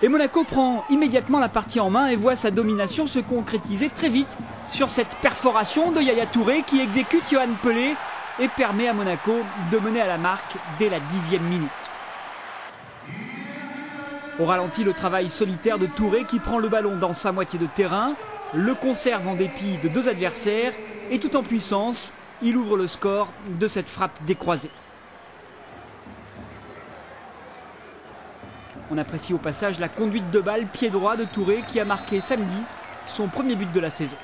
Et Monaco prend immédiatement la partie en main et voit sa domination se concrétiser très vite sur cette perforation de Yaya Touré qui exécute Yoann Pelé et permet à Monaco de mener à la marque dès la 10e minute. Au ralenti, le travail solitaire de Touré qui prend le ballon dans sa moitié de terrain, le conserve en dépit de 2 adversaires et tout en puissance, il ouvre le score de cette frappe décroisée. On apprécie au passage la conduite de balle pied droit de Touré qui a marqué samedi son premier but de la saison.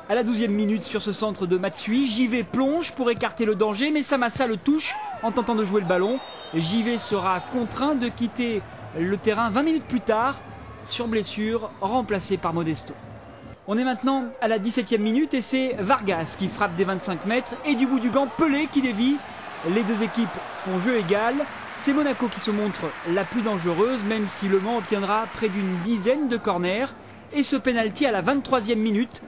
À la 12e minute, sur ce centre de Matsui, JV plonge pour écarter le danger, mais Samassa le touche en tentant de jouer le ballon. JV sera contraint de quitter le terrain 20 minutes plus tard, sur blessure, remplacé par Modesto. On est maintenant à la 17e minute et c'est Vargas qui frappe des 25 mètres et du bout du gant, Pelé qui dévie. Les deux équipes font jeu égal. C'est Monaco qui se montre la plus dangereuse, même si Le Mans obtiendra près d'une dizaine de corners. Et ce pénalty à la 23e minute,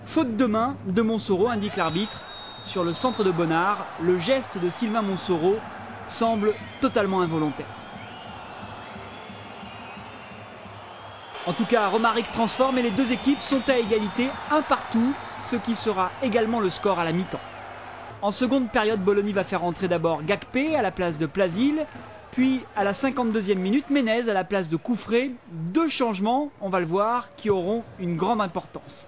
faute de main de Monsoro, indique l'arbitre. Sur le centre de Bonnard, le geste de Sylvain Monsoro semble totalement involontaire. En tout cas, Romaric transforme et les deux équipes sont à égalité, 1 partout, ce qui sera également le score à la mi-temps. En seconde période, Bologna va faire entrer d'abord Gakpé à la place de Plasil, puis à la 52e minute, Ménez à la place de Koufré. 2 changements, on va le voir, qui auront une grande importance.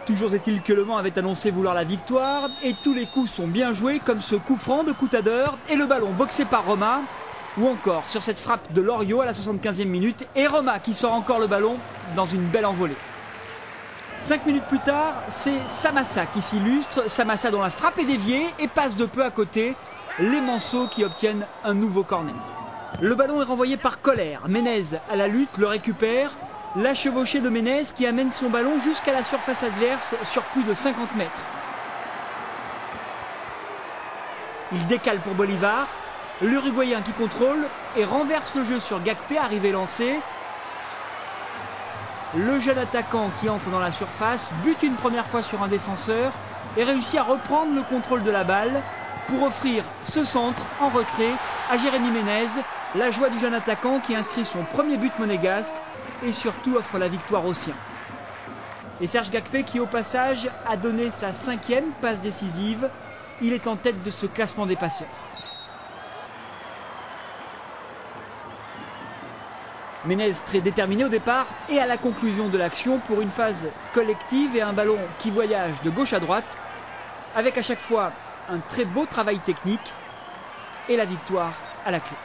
Toujours est-il que Le Mans avait annoncé vouloir la victoire et tous les coups sont bien joués comme ce coup franc de Coutadeur et le ballon boxé par Roma ou encore sur cette frappe de Loriot à la 75e minute et Roma qui sort encore le ballon dans une belle envolée. 5 minutes plus tard, c'est Samassa qui s'illustre, Samassa dont la frappe est déviée et passe de peu à côté, les Manceaux qui obtiennent un nouveau corner. Le ballon est renvoyé par Koller, Ménez à la lutte le récupère. La chevauchée de Ménez qui amène son ballon jusqu'à la surface adverse sur plus de 50 mètres. Il décale pour Bolivar, l'Uruguayen qui contrôle et renverse le jeu sur Gakpé, arrivé lancé. Le jeune attaquant qui entre dans la surface bute une première fois sur un défenseur et réussit à reprendre le contrôle de la balle pour offrir ce centre en retrait à Jérémy Ménez. La joie du jeune attaquant qui inscrit son premier but monégasque et surtout offre la victoire aux siens. Et Serge Gakpé qui au passage a donné sa 5e passe décisive, il est en tête de ce classement des passeurs. Ménez très déterminé au départ et à la conclusion de l'action pour une phase collective et un ballon qui voyage de gauche à droite avec à chaque fois un très beau travail technique et la victoire à la clé.